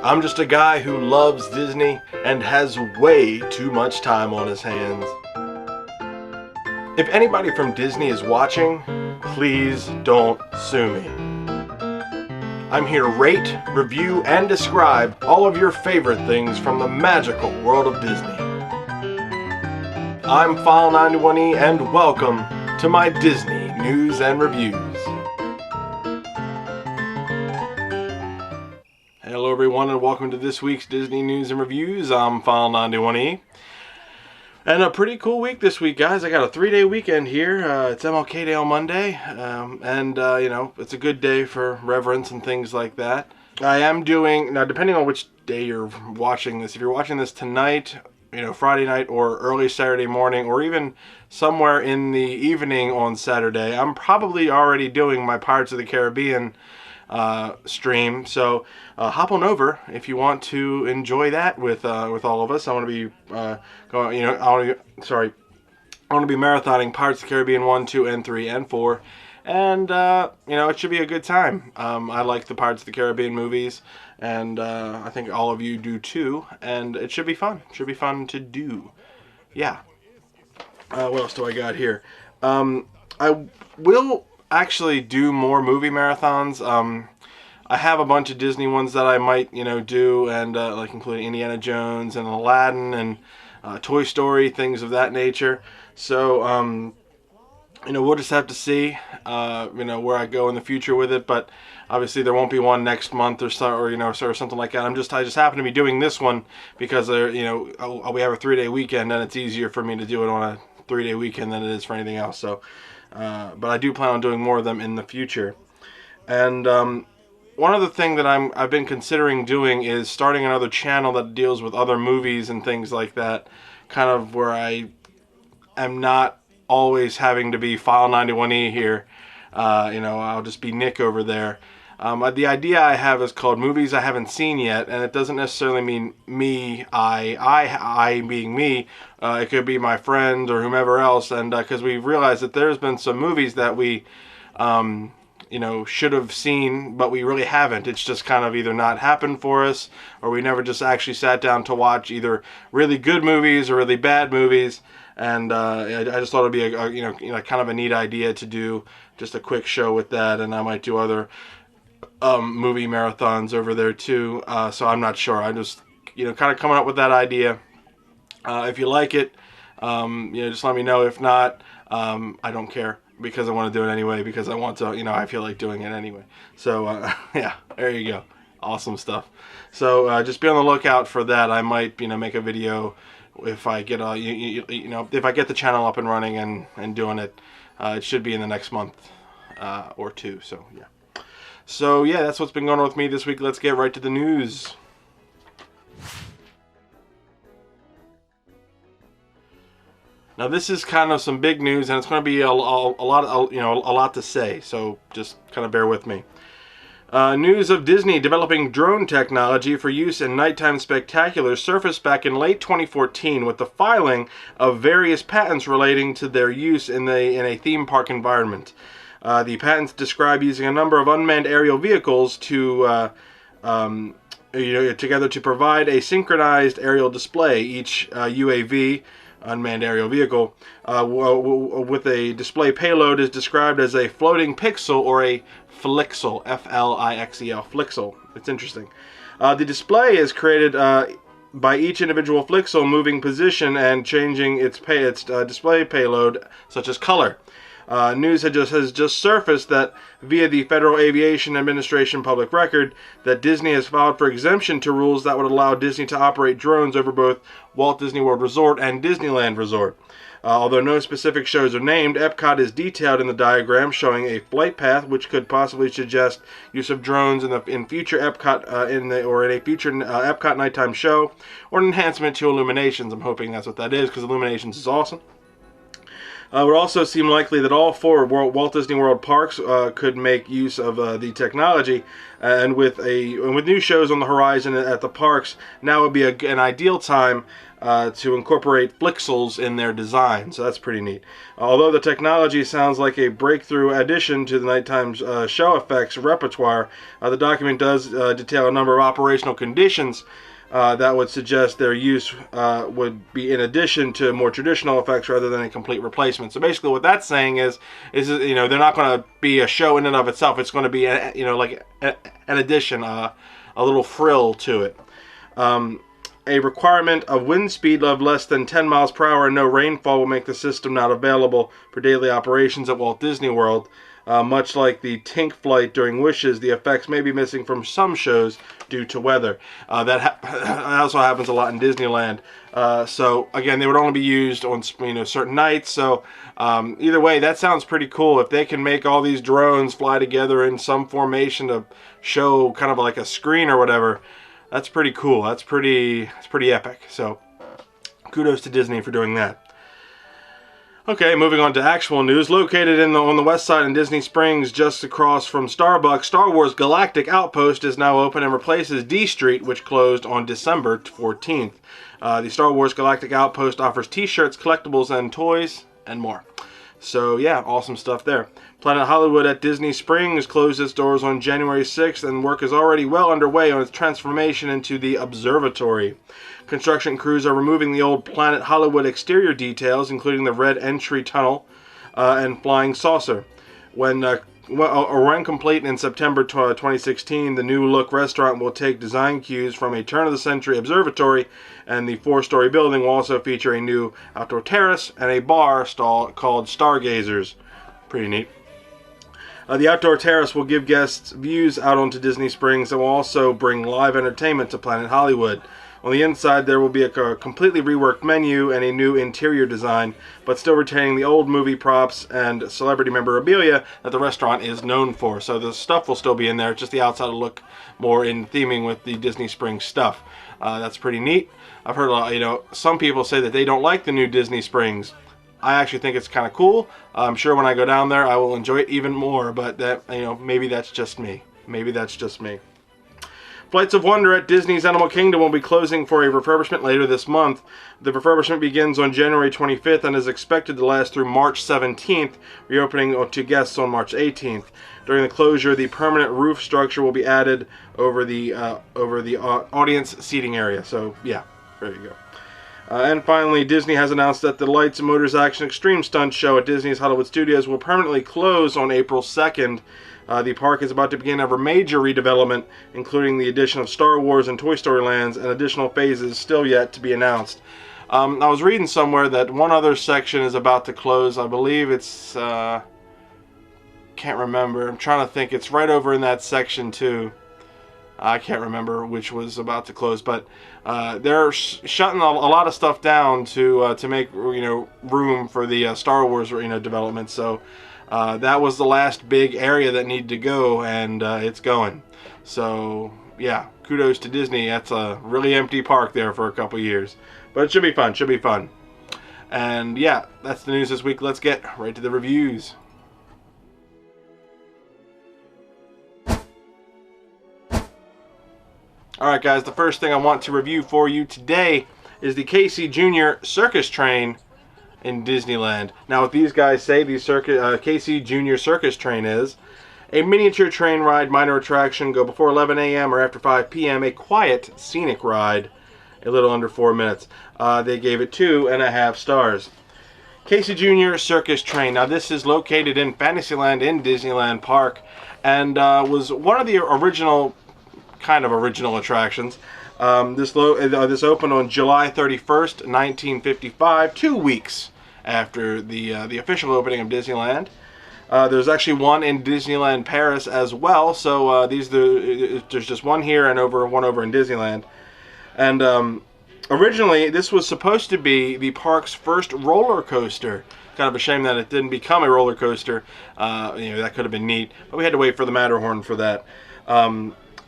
I'm just a guy who loves Disney and has way too much time on his hands. If anybody from Disney is watching, please don't sue me. I'm here to rate, review, and describe all of your favorite things from the magical world of Disney. I'm File91e and welcome to my Disney News and Reviews. Hello everyone and welcome to this week's Disney News and Reviews. I'm File91e. And a pretty cool week this week, guys. I got a 3-day weekend here. It's MLK Day on Monday, you know, it's a good day for reverence and things like that. I am doing, now depending on which day you're watching this, if you're watching this tonight, you know, Friday night or early Saturday morning, or even somewhere in the evening on Saturday, I'm probably already doing my Pirates of the Caribbean stream, so hop on over if you want to enjoy that with all of us. I want to be going, you know, I want to be marathoning Pirates of the Caribbean 1, 2, and 3, and 4, and you know, it should be a good time. I like the Pirates of the Caribbean movies, and I think all of you do too, and it should be fun. It should be fun to do. Yeah. What else do I got here? I will actually do more movie marathons. I have a bunch of Disney ones that I might, you know, do, and like including Indiana Jones and Aladdin and Toy Story, things of that nature. So you know, we'll just have to see you know, where I go in the future with it, but obviously there won't be one next month or so, or you know, or something like that. I just happen to be doing this one because you know, we have a 3-day weekend and it's easier for me to do it on a 3-day weekend than it is for anything else. So but I do plan on doing more of them in the future. And one other thing that I've been considering doing is starting another channel that deals with other movies and things like that, kind of where I am not always having to be File91e here. You know, I'll just be Nick over there. The idea I have is called Movies I Haven't Seen Yet, and it doesn't necessarily mean me, I being me. It could be my friend or whomever else, and because we've realized that there's been some movies that we, you know, should have seen, but we really haven't. It's just kind of either not happened for us, or we never just actually sat down to watch either really good movies or really bad movies. And I just thought it'd be a you know, kind of a neat idea to do just a quick show with that, and I might do other movie marathons over there too. So I'm not sure. I'm just, you know, kind of coming up with that idea. If you like it, you know, just let me know. If not, I don't care, because I want to do it anyway, because I want to, you know, I feel like doing it anyway. So yeah, there you go. Awesome stuff. So just be on the lookout for that. I might, you know, make a video if I get a, you know, if I get the channel up and running and doing it. It should be in the next month or two. So yeah. So yeah, that's what's been going on with me this week. Let's get right to the news. Now this is kind of some big news, and it's going to be a lot, you know, a lot to say. So just kind of bear with me. News of Disney developing drone technology for use in nighttime spectaculars surfaced back in late 2014 with the filing of various patents relating to their use in a theme park environment. The patents describe using a number of unmanned aerial vehicles to you know, together to provide a synchronized aerial display. Each UAV, unmanned aerial vehicle, with a display payload is described as a floating pixel or a flixel, F-L-I-X-E-L, flixel. It's interesting. The display is created by each individual flixel moving position and changing its display payload, such as color. News has just surfaced that via the Federal Aviation Administration public record that Disney has filed for exemption to rules that would allow Disney to operate drones over both Walt Disney World Resort and Disneyland Resort. Although no specific shows are named, Epcot is detailed in the diagram, showing a flight path which could possibly suggest use of drones in future Epcot in a future Epcot nighttime show, or an enhancement to Illuminations. I'm hoping that's what that is, because Illuminations is awesome. It would also seem likely that all four Walt Disney World parks could make use of the technology, and with new shows on the horizon at the parks, now would be an ideal time to incorporate Flixels in their design. So that's pretty neat. Although the technology sounds like a breakthrough addition to the nighttime show effects repertoire, the document does detail a number of operational conditions that would suggest their use would be in addition to more traditional effects rather than a complete replacement. So basically what that's saying is they're not going to be a show in and of itself. It's going to be like an addition, a little frill to it. A requirement of wind speed of less than 10 miles per hour and no rainfall will make the system not available for daily operations at Walt Disney World. Much like the Tink flight during Wishes, the effects may be missing from some shows due to weather. That also happens a lot in Disneyland. So again, they would only be used on certain nights. So either way, that sounds pretty cool. If they can make all these drones fly together in some formation to show kind of like a screen or whatever, that's pretty cool. That's pretty epic. So kudos to Disney for doing that. Okay, moving on to actual news. Located on the west side in Disney Springs, just across from Starbucks, Star Wars Galactic Outpost is now open and replaces D Street, which closed on December 14th. The Star Wars Galactic Outpost offers t-shirts, collectibles, and toys, and more. So yeah, awesome stuff there. Planet Hollywood at Disney Springs closed its doors on January 6th, and work is already well underway on its transformation into the Observatory. Construction crews are removing the old Planet Hollywood exterior details, including the red entry tunnel and flying saucer. When complete in September 2016, the new look restaurant will take design cues from a turn-of-the-century observatory, and the 4-story building will also feature a new outdoor terrace and a bar stall called Stargazers. Pretty neat. The outdoor terrace will give guests views out onto Disney Springs and will also bring live entertainment to Planet Hollywood. On the inside, there will be a completely reworked menu and a new interior design, but still retaining the old movie props and celebrity memorabilia that the restaurant is known for. So the stuff will still be in there, just the outside will look more in theming with the Disney Springs stuff. That's pretty neat. I've heard a lot, some people say that they don't like the new Disney Springs. I actually think it's kind of cool. I'm sure when I go down there, I will enjoy it even more, but that, maybe that's just me. Maybe that's just me. Flights of Wonder at Disney's Animal Kingdom will be closing for a refurbishment later this month. The refurbishment begins on January 25th and is expected to last through March 17th, reopening to guests on March 18th. During the closure, the permanent roof structure will be added over the audience seating area. So, yeah, there you go. And finally, Disney has announced that the Lights and Motors Action Extreme Stunt Show at Disney's Hollywood Studios will permanently close on April 2nd. The park is about to begin a major redevelopment, including the addition of Star Wars and Toy Story lands and additional phases still yet to be announced. I was reading somewhere that one other section is about to close. I believe it's, can't remember. I'm trying to think. It's right over in that section too. I can't remember which was about to close, but they're shutting a lot of stuff down to make room for the Star Wars development. So that was the last big area that needed to go, and it's going. So yeah, kudos to Disney. That's a really empty park there for a couple years, but it should be fun. Should be fun. And yeah, that's the news this week. Let's get right to the reviews. Alright guys, the first thing I want to review for you today is the Casey Jr. Circus Train in Disneyland. Now what these guys say the Casey Jr. Circus Train is a miniature train ride, minor attraction, go before 11 a.m. or after 5 p.m., a quiet, scenic ride, a little under 4 minutes. They gave it 2.5 stars. Casey Jr. Circus Train. Now this is located in Fantasyland in Disneyland Park, and was one of the original attractions. This opened on July 31st, 1955, 2 weeks after the official opening of Disneyland. There's actually one in Disneyland Paris as well, so there's just one here and one over in Disneyland. And originally, this was supposed to be the park's first roller coaster. Kind of a shame that it didn't become a roller coaster. That could have been neat, but we had to wait for the Matterhorn for that.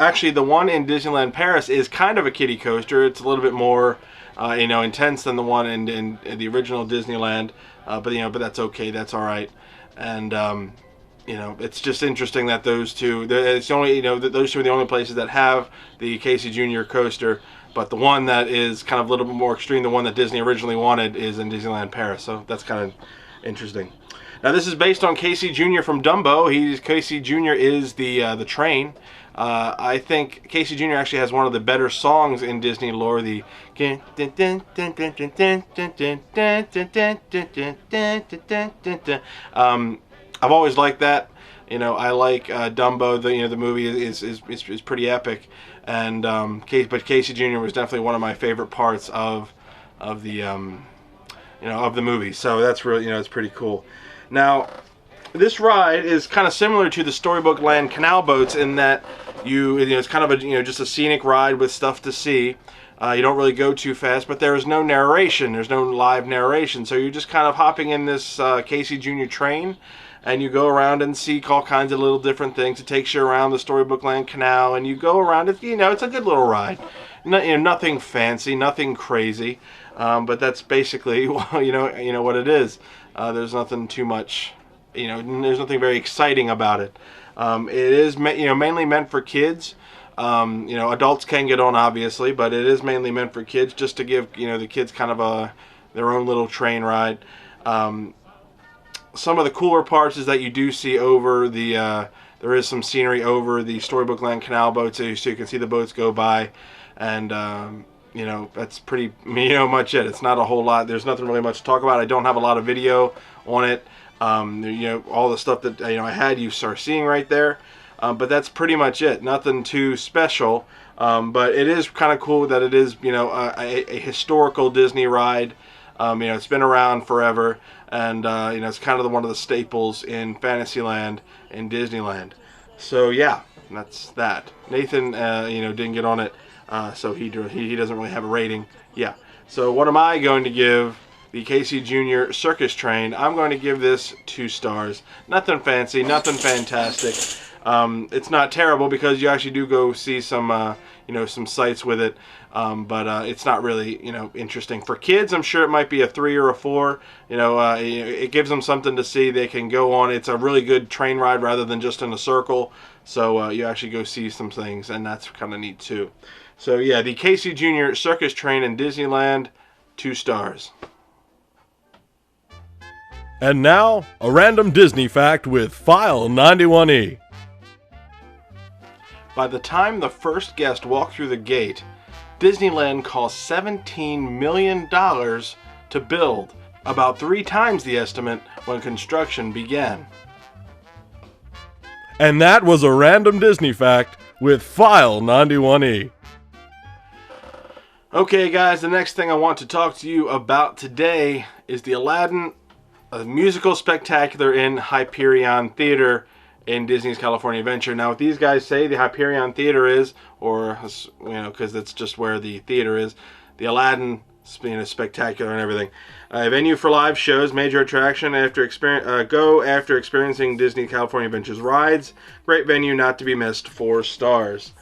Actually, the one in Disneyland Paris is kind of a kiddie coaster. It's a little bit more, intense than the one in the original Disneyland. but but that's okay. That's all right. And it's just interesting that those two. It's only those two are the only places that have the Casey Jr. coaster. But the one that is kind of a little bit more extreme, the one that Disney originally wanted, is in Disneyland Paris. So that's kind of interesting. Now this is based on Casey Jr. from Dumbo. Casey Jr. is the train. I think Casey Jr. actually has one of the better songs in Disney lore. I've always liked that. I like Dumbo. The movie is pretty epic, and but Casey Jr. was definitely one of my favorite parts of the of the movie. So that's really it's pretty cool. Now, this ride is kind of similar to the Storybook Land canal boats in that it's kind of a just a scenic ride with stuff to see. You don't really go too fast, but there is no narration. There's no live narration, so you're just kind of hopping in this Casey Jr. train. And you go around and see all kinds of little different things. It takes you around the Storybook Land Canal, and you go around it. It's a good little ride. Nothing fancy, nothing crazy, but that's basically what it is. There's nothing too much. There's nothing very exciting about it. It is mainly meant for kids. Adults can get on, obviously, but it is mainly meant for kids, just to give the kids kind of their own little train ride. Some of the cooler parts is that you do see over there is some scenery over the Storybook Land canal boats, so you can see the boats go by, and that's pretty much it. It's not a whole lot. There's nothing really much to talk about. I don't have a lot of video on it. All the stuff that I had, you start seeing right there, but that's pretty much it. Nothing too special, but it is kind of cool that it is a historical Disney ride. It's been around forever, and it's kind of one of the staples in Fantasyland and Disneyland. So yeah, that's that. Nathan, didn't get on it, so he doesn't really have a rating. Yeah. So what am I going to give the Casey Jr. Circus Train? I'm going to give this 2 stars. Nothing fancy, nothing fantastic. It's not terrible because you actually do go see some some sights with it, but it's not really interesting for kids. I'm sure it might be a 3 or a 4. It gives them something to see. They can go on. It's a really good train ride rather than just in a circle. So you actually go see some things, and that's kind of neat too. So yeah, the Casey Jr. Circus Train in Disneyland, 2 stars. And now, a random Disney fact with File91e. By the time the first guest walked through the gate, Disneyland cost $17 million to build, about 3 times the estimate when construction began. And that was a random Disney fact with File91e. Okay guys, the next thing I want to talk to you about today is the Aladdin musical spectacular in Hyperion Theater in Disney's California Adventure. Now, what these guys say the Hyperion Theater is, or because that's just where the theater is, the Aladdin spectacular and everything. A venue for live shows, major attraction after experiencing Disney California Adventure's rides. Great venue not to be missed. 4 stars.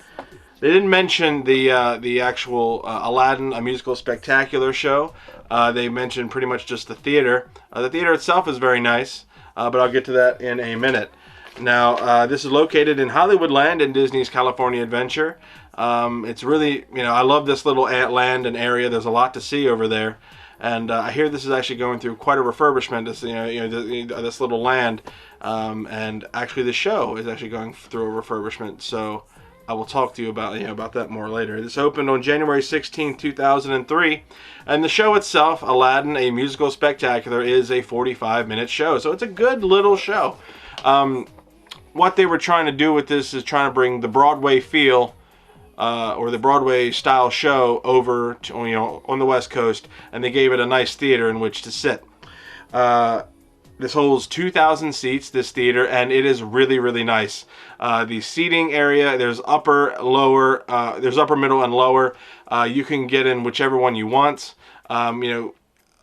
They didn't mention the actual Aladdin, a musical spectacular show. They mentioned pretty much just the theater. The theater itself is very nice, but I'll get to that in a minute. Now, this is located in Hollywoodland in Disney's California Adventure. It's really, I love this little land and area. There's a lot to see over there. And I hear this is actually going through quite a refurbishment, this little land. And actually the show is actually going through a refurbishment. So I will talk to you about that more later. This opened on January 16, 2003. And the show itself, Aladdin, a musical spectacular, is a 45-minute show. So it's a good little show. What they were trying to do with this is trying to bring the Broadway feel or the Broadway style show over to, on the West Coast, and they gave it a nice theater in which to sit. This holds 2,000 seats, this theater, and it is really, really nice. The seating area, there's upper, lower, there's upper, middle, and lower. You can get in whichever one you want. A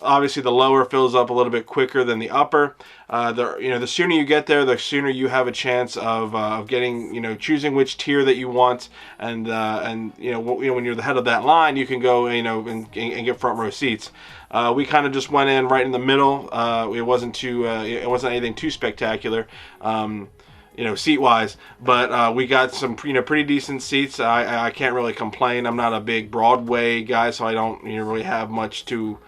obviously the lower fills up a little bit quicker than the upper. The sooner you get there, the sooner you have a chance of getting, choosing which tier that you want, and when you're the head of that line, you can go, and get front row seats. We kind of just went in right in the middle. It wasn't anything too spectacular. Seat wise, but we got some pretty decent seats. I can't really complain. I'm not a big Broadway guy, so I don't really have much to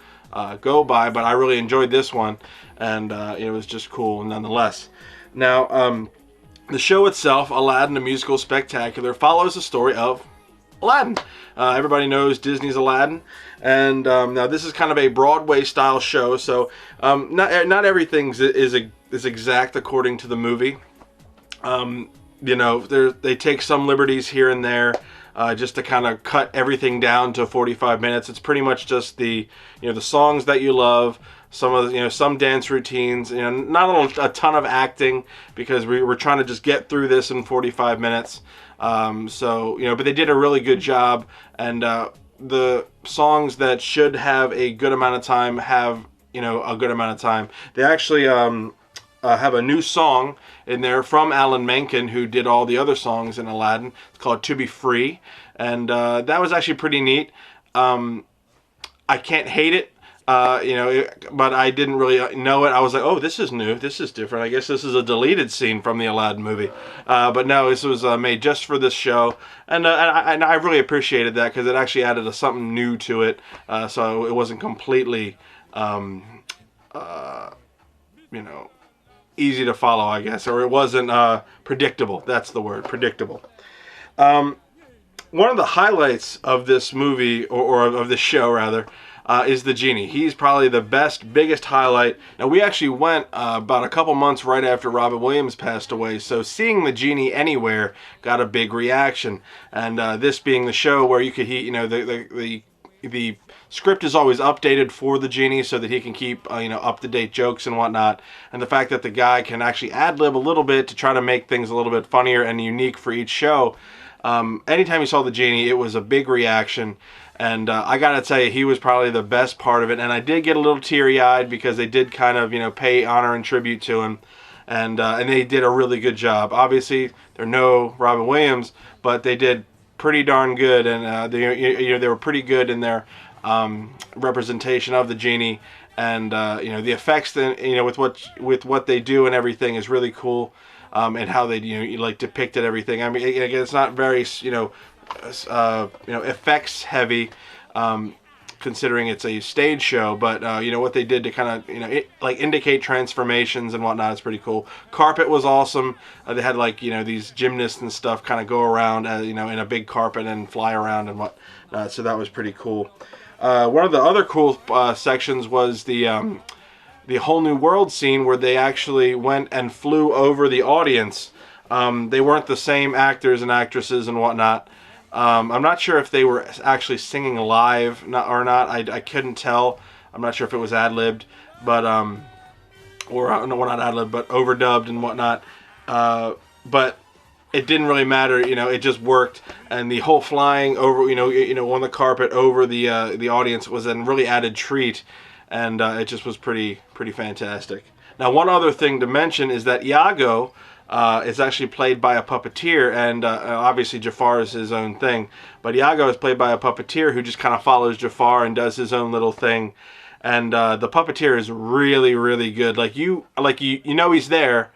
go by, but I really enjoyed this one, and it was just cool nonetheless. Now, the show itself, Aladdin, a musical spectacular, follows the story of Aladdin. Everybody knows Disney's Aladdin, and now this is kind of a Broadway style show, so not everything is exact according to the movie. They take some liberties here and there, just to kind of cut everything down to 45 minutes. It's pretty much just the songs that you love, some dance routines, not a ton of acting, because we were trying to just get through this in 45 minutes. But they did a really good job, and the songs that should have a good amount of time have a good amount of time. They actually have a new song in there from Alan Menken, who did all the other songs in Aladdin. It's called "To Be Free," and that was actually pretty neat. I can't hate it, but I didn't really know it. I was like, oh, this is new, this is different. I guess this is a deleted scene from the Aladdin movie. But no, this was made just for this show, and I really appreciated that, because it actually added something new to it, so it wasn't completely easy to follow, I guess, or it wasn't predictable. That's the word, predictable. One of the highlights of this movie, or of this show rather, is the genie. He's probably the biggest highlight. Now, we actually went about a couple months right after Robin Williams passed away, so seeing the genie anywhere got a big reaction. And this being the show where you could, the script is always updated for the genie so that he can keep up-to-date jokes and whatnot, and the fact that the guy can actually ad-lib a little bit to try to make things a little bit funnier and unique for each show. Anytime you saw the genie, it was a big reaction, and I gotta tell you, he was probably the best part of it. And I did get a little teary-eyed, because they did kind of pay honor and tribute to him, and they did a really good job. Obviously, they're no Robin Williams, but they did pretty darn good, and they were pretty good in their representation of the genie, and the effects with what they do and everything is really cool, and how they depicted everything. I mean, again, it's not very effects heavy, considering it's a stage show, but what they did to kind of indicate transformations and whatnot is pretty cool. Carpet was awesome. They had these gymnasts and stuff kind of go around in a big carpet and fly around and whatnot, so that was pretty cool. One of the other cool sections was the whole new world scene, where they actually went and flew over the audience. They weren't the same actors and actresses and whatnot. I'm not sure if they were actually singing live or not. I couldn't tell. I'm not sure if it was ad-libbed, but or no, not ad-libbed, but overdubbed and whatnot. But it didn't really matter. It just worked, and the whole flying over, on the carpet over the audience was a really added treat, and it just was pretty fantastic. Now, one other thing to mention is that Iago is actually played by a puppeteer, and obviously Jafar is his own thing, but Iago is played by a puppeteer who just kind of follows Jafar and does his own little thing, and the puppeteer is really good. You know he's there,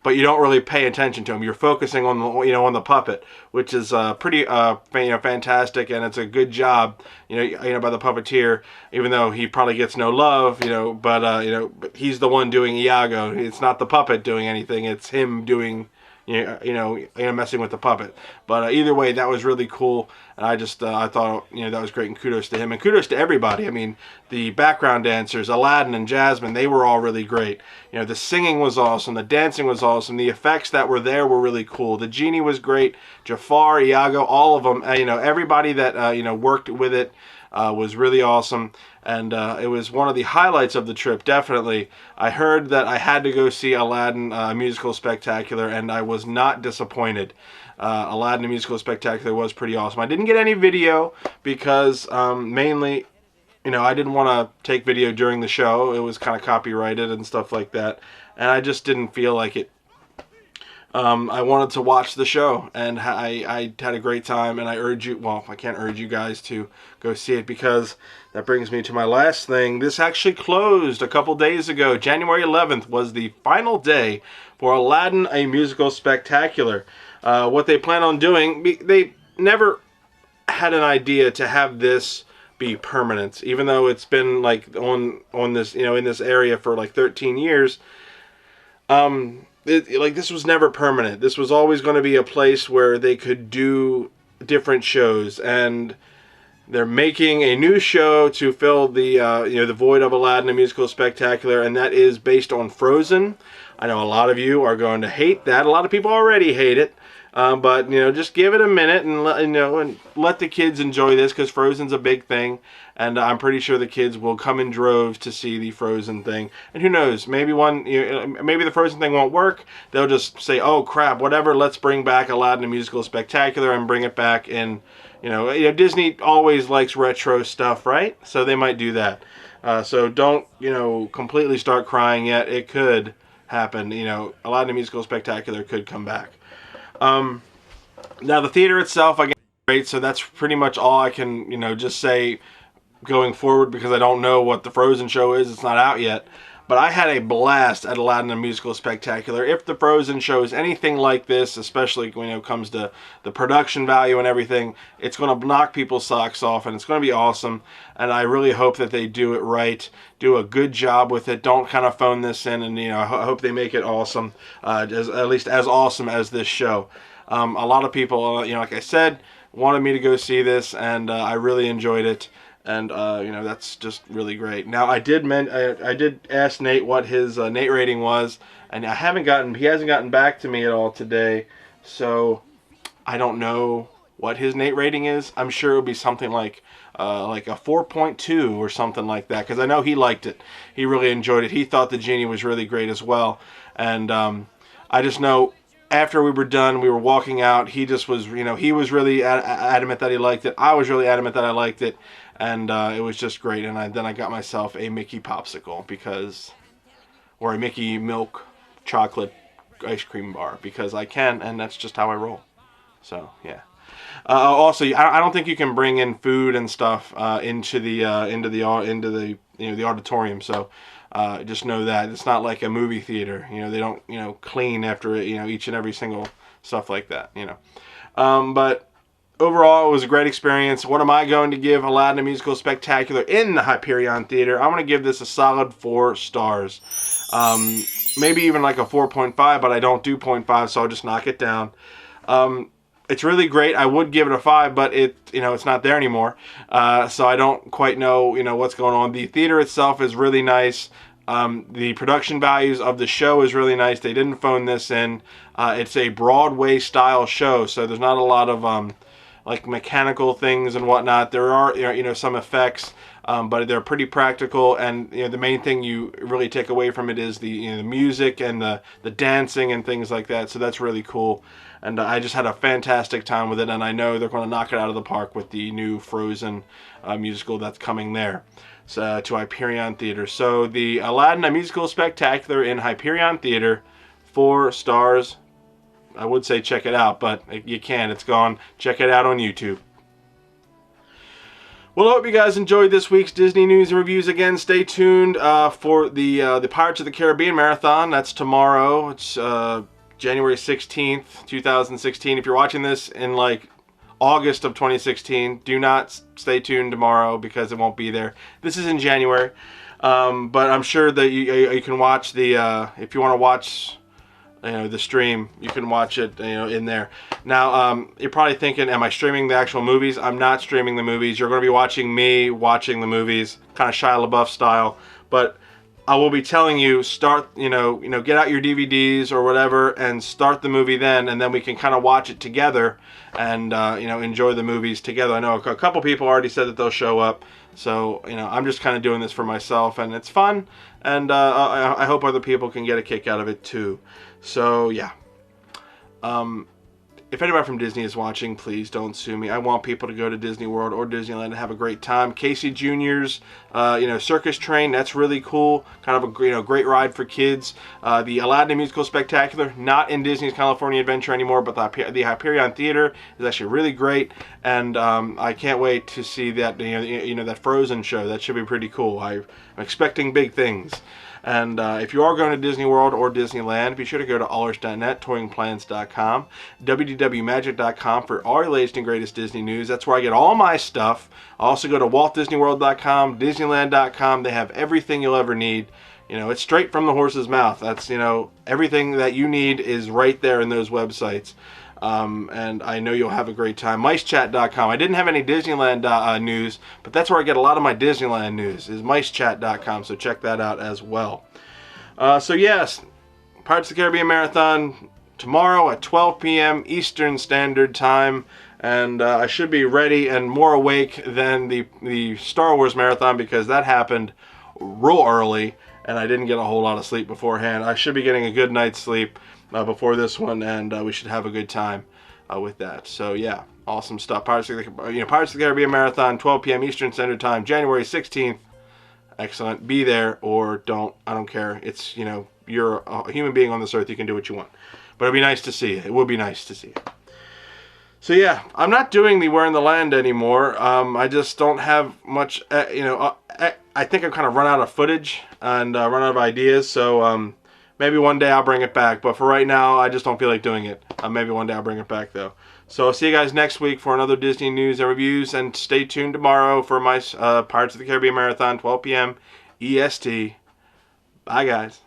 but you don't really pay attention to him. You're focusing on the puppet, which is pretty fantastic, and it's a good job by the puppeteer, even though he probably gets no love, but he's the one doing Iago. It's not the puppet doing anything, it's him doing messing with the puppet. But either way, that was really cool, and I thought that was great, and kudos to him, and kudos to everybody. I mean, the background dancers, Aladdin and Jasmine, they were all really great. The singing was awesome, the dancing was awesome, the effects that were there were really cool. The genie was great, Jafar, Iago, all of them. Everybody that worked with it was really awesome, and it was one of the highlights of the trip, definitely. I heard that I had to go see Aladdin, musical spectacular, and I was not disappointed. Aladdin, a musical spectacular was pretty awesome. I didn't get any video because mainly I didn't want to take video during the show. It was kind of copyrighted and stuff like that, and I just didn't feel like it. I wanted to watch the show, and I had a great time, and I urge you, well, I can't urge you guys to go see it, because that brings me to my last thing. This actually closed a couple days ago. January 11th was the final day for Aladdin, a Musical Spectacular. What they plan on doing, they never had an idea to have this be permanent, even though it's been like on this, in this area for like 13 years. This was never permanent. This was always going to be a place where they could do different shows, and they're making a new show to fill the the void of Aladdin, a Musical Spectacular, and that is based on Frozen. I know a lot of you are going to hate that. A lot of people already hate it. But just give it a minute and let the kids enjoy this, because Frozen's a big thing, and I'm pretty sure the kids will come in droves to see the Frozen thing. And who knows? Maybe maybe the Frozen thing won't work. They'll just say, "Oh crap, whatever. Let's bring back Aladdin, a Musical Spectacular, and bring it back in." Disney always likes retro stuff, right? So they might do that. So don't completely start crying yet. It could happen. Aladdin, a Musical Spectacular could come back. Now the theater itself, I guess, is great, so that's pretty much all I can, just say going forward, because I don't know what the Frozen show is. It's not out yet. But I had a blast at Aladdin, a Musical Spectacular. If the Frozen show is anything like this, especially when it comes to the production value and everything, it's going to knock people's socks off, and it's going to be awesome. And I really hope that they do it right, do a good job with it. Don't kind of phone this in, and I hope they make it awesome, at least as awesome as this show. A lot of people, like I said, wanted me to go see this, and I really enjoyed it. And that's just really great. Now I did ask Nate what his Nate rating was, and he hasn't gotten back to me at all today, so I don't know what his Nate rating is. I'm sure it'll be something like a 4.2 or something like that, because I know he liked it. He really enjoyed it. He thought the genie was really great as well, and I just know after we were done, we were walking out. He just was, he was really adamant that he liked it. I was really adamant that I liked it. And it was just great. And then I got myself a Mickey popsicle, or a Mickey milk chocolate ice cream bar, because I can, and that's just how I roll. So yeah. Also, I don't think you can bring in food and stuff into the auditorium. So just know that it's not like a movie theater. They don't clean after each and every single stuff like that. But overall, it was a great experience. What am I going to give Aladdin, a Musical Spectacular in the Hyperion Theater? I'm going to give this a solid 4 stars. Maybe even like a 4.5, but I don't do 0.5, so I'll just knock it down. It's really great. I would give it a 5, but it's not there anymore. So I don't quite know, what's going on. The theater itself is really nice. The production values of the show is really nice. They didn't phone this in. It's a Broadway style show, so there's not a lot of like mechanical things and whatnot. There are some effects, but they're pretty practical, and the main thing you really take away from it is the music and the dancing and things like that. So that's really cool, and I just had a fantastic time with it, and I know they're going to knock it out of the park with the new Frozen musical that's coming there, so to Hyperion Theater. So the Aladdin, a Musical Spectacular in Hyperion Theater, 4 stars. I would say check it out, but you can't. It's gone. Check it out on YouTube. Well, I hope you guys enjoyed this week's Disney news and reviews. Again, stay tuned for the Pirates of the Caribbean Marathon. That's tomorrow. It's January 16th, 2016. If you're watching this in like August of 2016, do not stay tuned tomorrow, because it won't be there. This is in January, but I'm sure that you can watch the if you want to watch the stream, you can watch it in there. Now you're probably thinking, am I streaming the actual movies? I'm not streaming the movies. You're going to be watching me watching the movies, kind of Shia LaBeouf style, but I will be telling you, start get out your DVDs or whatever and start the movie then, and then we can kind of watch it together and enjoy the movies together. I know a couple people already said that they'll show up, so I'm just kind of doing this for myself, and it's fun, and I hope other people can get a kick out of it too. So yeah, if anybody from Disney is watching, please don't sue me. I want people to go to Disney World or Disneyland and have a great time. Casey Jr.'s, Circus Train, that's really cool. Kind of a great ride for kids. The Aladdin Musical Spectacular, not in Disney's California Adventure anymore, but the Hyperion Theater is actually really great. And I can't wait to see that that Frozen show. That should be pretty cool. I'm expecting big things. And if you are going to Disney World or Disneyland, be sure to go to allers.net, touringplans.com, wdwmagic.com for all your latest and greatest Disney news. That's where I get all my stuff. I also go to waltdisneyworld.com, disneyland.com. They have everything you'll ever need. It's straight from the horse's mouth. That's, everything that you need is right there in those websites. And I know you'll have a great time. MiceChat.com. I didn't have any Disneyland news, but that's where I get a lot of my Disneyland news, is MiceChat.com, so check that out as well. So yes, Pirates of the Caribbean Marathon tomorrow at 12 p.m. Eastern Standard Time, and I should be ready and more awake than the Star Wars Marathon, because that happened real early, and I didn't get a whole lot of sleep beforehand. I should be getting a good night's sleep before this one, and we should have a good time with that. So yeah, awesome stuff. Pirates of the Caribbean Marathon, 12 p.m. Eastern Standard Time, January 16th. Excellent. Be there or don't. I don't care. It's, you're a human being on this earth. You can do what you want. But it'd be nice to see you. It would be nice to see you. So yeah, I'm not doing the Where in the Land anymore. I just don't have much, I think I've kind of run out of footage and run out of ideas. So maybe one day I'll bring it back. But for right now, I just don't feel like doing it. Maybe one day I'll bring it back, though. So I'll see you guys next week for another Disney news and reviews. And stay tuned tomorrow for my Pirates of the Caribbean Marathon, 12 p.m. EST. Bye, guys.